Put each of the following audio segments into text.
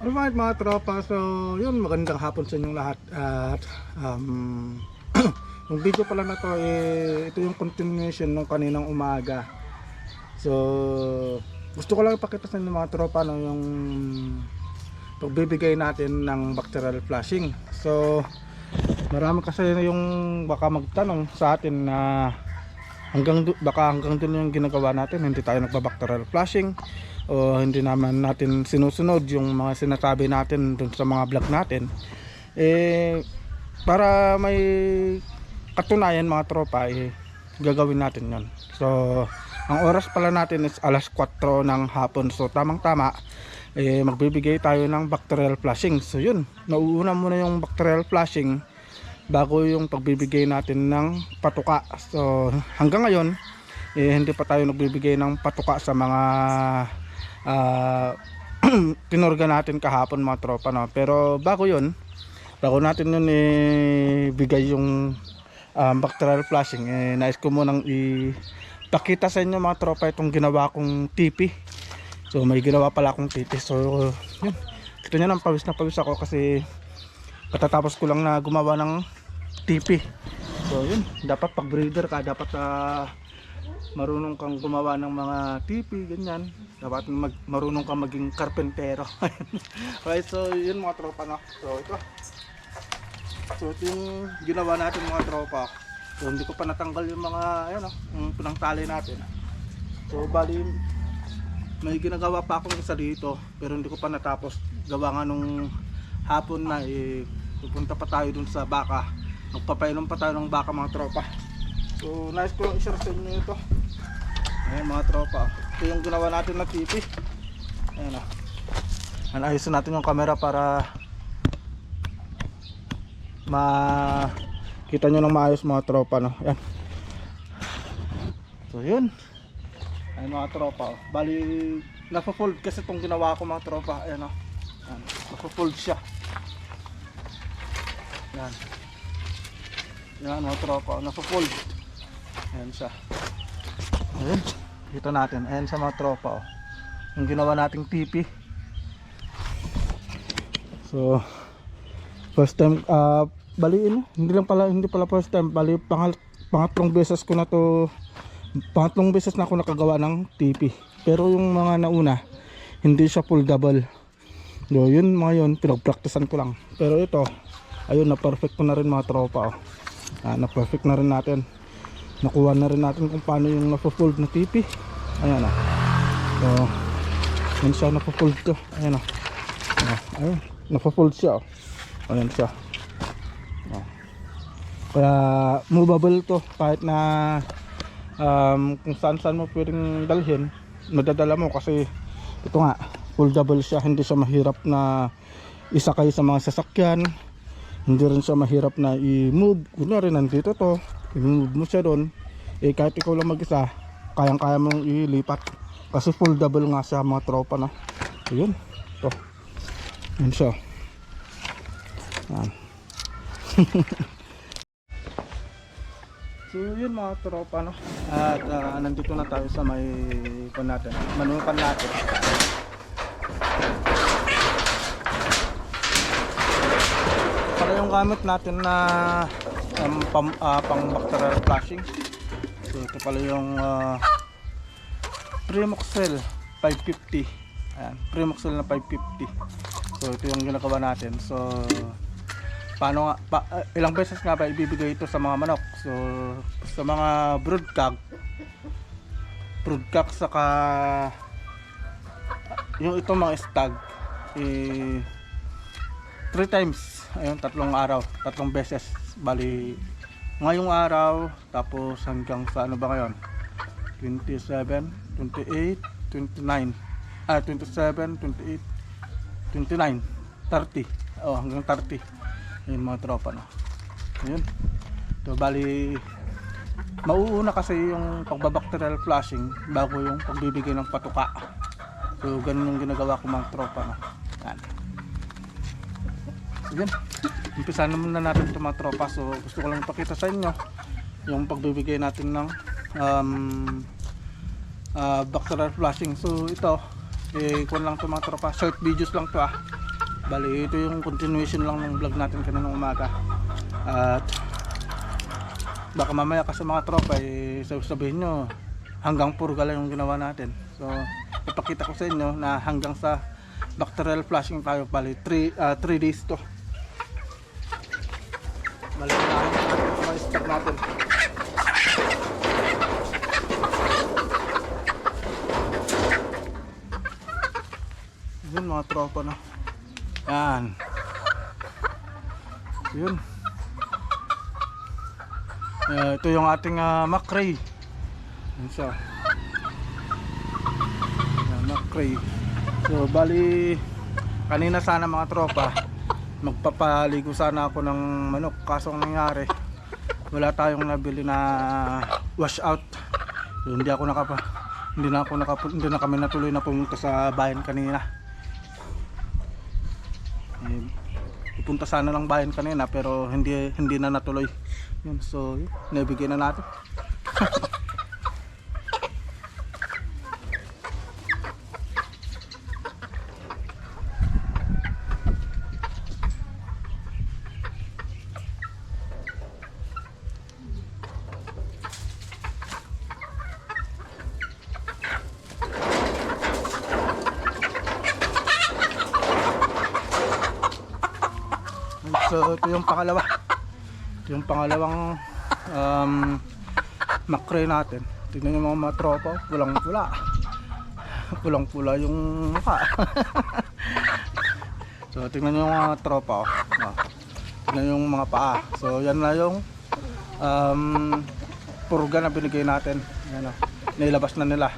Alright mga tropa, so yun, magandang hapon sa inyong lahat. At yung video pala na to, ito yung continuation ng kaninang umaga. So gusto ko lang ipakita sa inyo mga tropa, no, yung pagbibigay natin ng bacterial flushing. So marami kasi yung baka magtanong sa atin na baka hanggang doon yung ginagawa natin, hindi tayo nagbabacterial flushing o hindi naman natin sinusunod yung mga sinasabi natin dun sa mga vlog natin. Para may katunayan mga tropa, gagawin natin yon. So ang oras pala natin is alas 4 ng hapon, so tamang tama magbibigay tayo ng bacterial flushing. So yun, nauuna muna yung bacterial flushing bago yung pagbibigay natin ng patuka. So hanggang ngayon hindi pa tayo nagbibigay ng patuka sa mga tinorga natin kahapon mga tropa, no? Pero bago natin yun bigay yung bacterial flushing, nais ko munang ipakita sa inyo mga tropa itong ginawa kong TP. So may ginawa pala akong TP. So yun, kita nyo nang pawis na pawis ako kasi katatapos ko lang na gumawa ng TP. So yun, dapat pag breeder ka, dapat marunong kang gumawa ng mga TP, ganyan. Dapat marunong kang maging karpentero. Okay, so yun mga tropa, no? So ito yung ginawa natin mga tropa. So hindi ko pa natanggal yung mga yung pinangtali natin. So bali may ginagawa pa akong isa dito, pero hindi ko pa natapos. Gawa nga nung hapon na pupunta pa tayo dun sa baka. Magpapainom pa tayo ng baka mga tropa. So nice ko lang i-share sa inyo ito. Ayan mga tropa, ito yung ginawa natin na TP. Ayan, ayusin natin yung camera para makita nyo ng maayos mga tropa, no? Ayan. So yun, ayan mga tropa, bali napo-fold kasi itong ginawa ko mga tropa. Ayan, ayan, napo-fold siya. Ayan, ayan mga tropa, napo-fold. Ayan siya. Ayan, dito natin. Ayan sa mga tropa, yung ginawa nating TP. So first time, bali hindi pala first time, bali pangatlong beses ko na to, pangatlong beses na ako nakagawa ng TP. Pero yung mga nauna hindi siya full double. So yun mga yun, pinag-practicean ko lang. Pero ito, ayun, na perfect ko na rin mga tropa, na perfect na rin natin. Nakuha na rin natin kung paano yung napo-fold na TP. Ayan, so yun siya, napo-fold to. Ayan, ayun, napo-fold siya, ayan siya. Kaya movable to, kahit na kung saan mo pwedeng dalhin, madadala mo kasi ito nga, foldable siya. Hindi siya mahirap na isakay sa mga sasakyan, hindi rin siya mahirap na i-move. Kunwari nandito to, i-move mo siya doon, kahit ikaw lang mag-isa, kayang-kaya mong ilipat kasi foldable nga siya mga tropa, no? So yun, ito, yun siya. So yun mga tropa, no? At nandito na tayo sa may manukan natin. Para yung gamit natin na pang bacterial flushing. So ito pala yung Primoxel 550. Ayan, Primoxel na 550. So ito yung ginagawa natin. So paano nga, ilang beses nga ba ibibigay ito sa mga manok? So sa mga broodcock saka yung itong mga stag, 3 times. Ayun, 3 araw, 3 beses. Bali ngayong araw, tapos hanggang sa ano ba ngayon, 27, 28, 29, 27, 28, 29, 30, hanggang 30. Ayun mga tropa, no? Ayun, so bali mauuna kasi yung pagbabacterial flushing bago yung pagbibigay ng patuka. So ganun yung ginagawa ko mga tropa, no? Yan. So yun, umpisa na muna natin ito mga tropa. So gusto ko lang ipakita sa inyo yung pagbibigay natin ng bacterial flushing. So ito, kung lang ito mga tropa, short videos lang to, Bali, ito yung continuation lang ng vlog natin kaninang umaga. At baka mamaya kasi mga tropa sabihin nyo hanggang purga lang yung ginawa natin. So ipakita ko sa inyo na hanggang sa bacterial flushing tayo. Bali 3 days to. Bali na start natin. Yun mga tropa na. Yan. Yun. Ito yung ating macrae. Yan siya. Yan, macrae. So bali kanina sana mga tropa magpapaligo sana ako ng manok, kaso ang nangyari wala tayong nabili na wash out. So, hindi na kami natuloy na pumunta sa bayan kanina. Pupunta sana ng bayan kanina pero hindi na natuloy. Yun, so nabigyan na natin. So ito yung pangalawa. Ito yung pangalawang macrae natin. Tingnan nyo mga tropa, pulang-pula. Pulang-pula yung mukha. So tingnan nyo mga tropa. Tingnan yung mga paa. So yan na yung purga na binigay natin. Yan, nailabas na nila.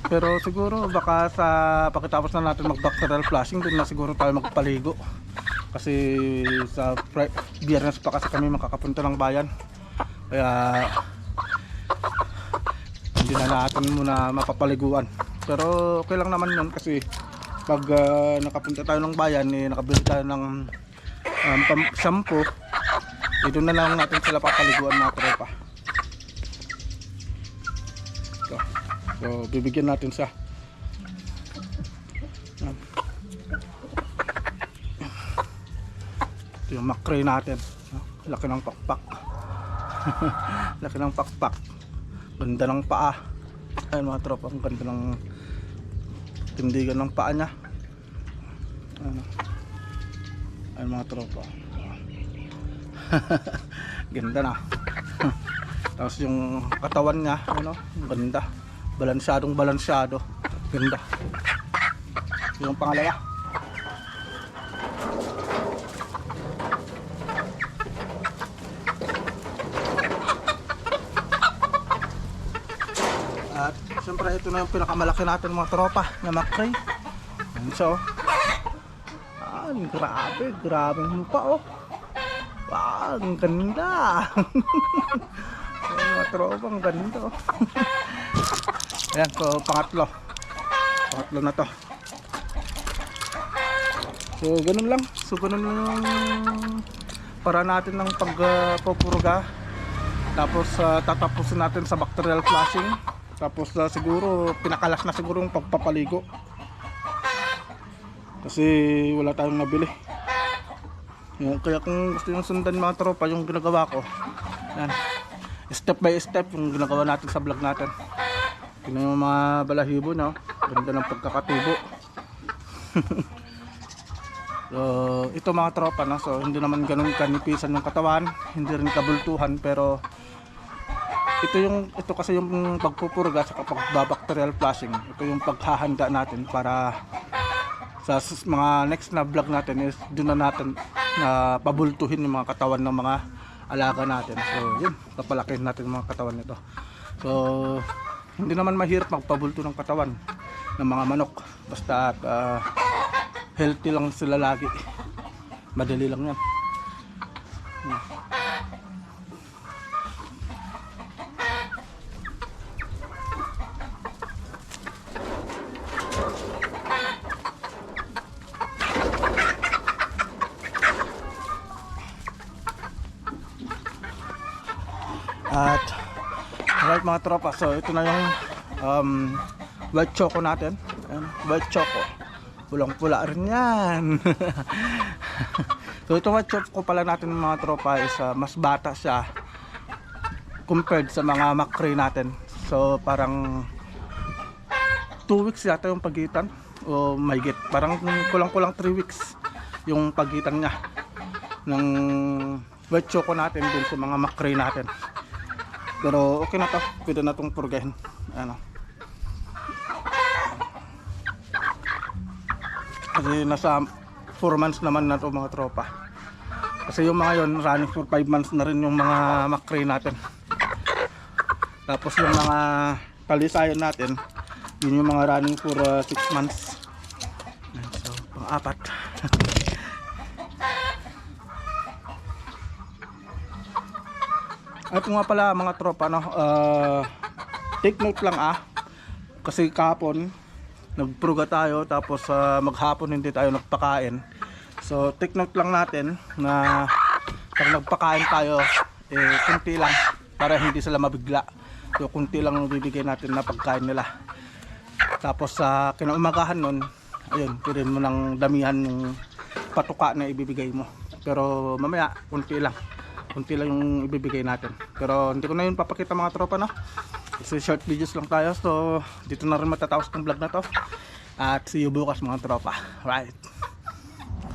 Pero siguro baka sa pagkatapos na natin mag-bacterial flushing, doon na siguro tayo magpaligo. Kasi sa Biyernes pa kasi kami makakapunta ng bayan. Kaya hindi na natin muna mapapaliguan. Pero okay lang naman yun kasi pag nakapunta tayo ng bayan, nakabili tayo ng shampoo, ito na lang natin sila papaliguan mga tropa. So bibigyan natin siya. Ito yung macrae natin. Laki ng pakpak. Laki ng pakpak. Ganda ng paa. Ayun mga tropa, ang ganda ng tindigan ng paa niya. Ayun mga tropa. Ganda na. Tapos yung katawan niya, ano, ganda. Balansyado. Ganda. Yung pangalawa. At siyempre ito na yung pinakamalaki natin mga tropa na macrae. So, grabe yung mukha oh. Wow, ang ganda. Mga tropa, ang ganda oh. Ayan, so pangatlo na to. So ganun lang yung para natin ng pagpupuruga. Tapos tatapusin natin sa bacterial flushing. Tapos siguro pinakalas na siguro yung pagpapaligo. Kasi wala tayong nabili. Kaya kung gusto nyo sundan mga tropa yung ginagawa ko, yan, step by step yung ginagawa natin sa vlog natin. Tingnan yung mga balahibo no? Ganda ng pagkakatubo. So ito mga tropa no? So hindi naman ganun kanipisan yung katawan, hindi rin kabultuhan, pero ito kasi yung pagpupurga sa pagbabacterial flushing. Ito yung paghahanda natin para sa mga next na vlog natin is doon na natin na pabultuhin yung mga katawan ng mga alaga natin. So yun, papalakihin natin yung mga katawan nito. So hindi naman mahirap magpabulto ng katawan ng mga manok, basta healthy lang sila lagi. Madali lang yan. At alright mga tropa, so ito na yung white choco natin. Ayan, white Pulang-pula rin yan. So ito white short ko pala natin mga tropa is mas bata siya compared sa mga makri natin. So parang 2 weeks yata yung pagitan o mahigit. Parang kulang-kulang 3 weeks yung pagitan niya ng white choco natin dun sa mga makri natin. Pero okay na to, pwede na itong purgahin. Ano, kasi nasa 4 months naman na to mga tropa. Kasi yung mga yon running for 5 months na rin yung mga makri natin. Tapos yung mga talisayan natin, yun yung mga running for 6 months. So pang-apat. At nga pala mga tropa, no, take note lang kasi kahapon nagpruga tayo, tapos maghapon hindi tayo nagpakain. So take note lang natin na pag nagpakain tayo, kunti lang para hindi sila mabigla. So kunti lang ang bibigay natin na pagkain nila. Tapos sa kinaumagahan nun, ayun, pwede mo nang damihan yung patuka na ibibigay mo. Pero mamaya kunti lang yung ibibigay natin. Pero hindi ko na yun papakita mga tropa, no? Kasi short videos lang tayo. So dito na rin matatapos ng vlog na to. At see you bukas mga tropa. Right.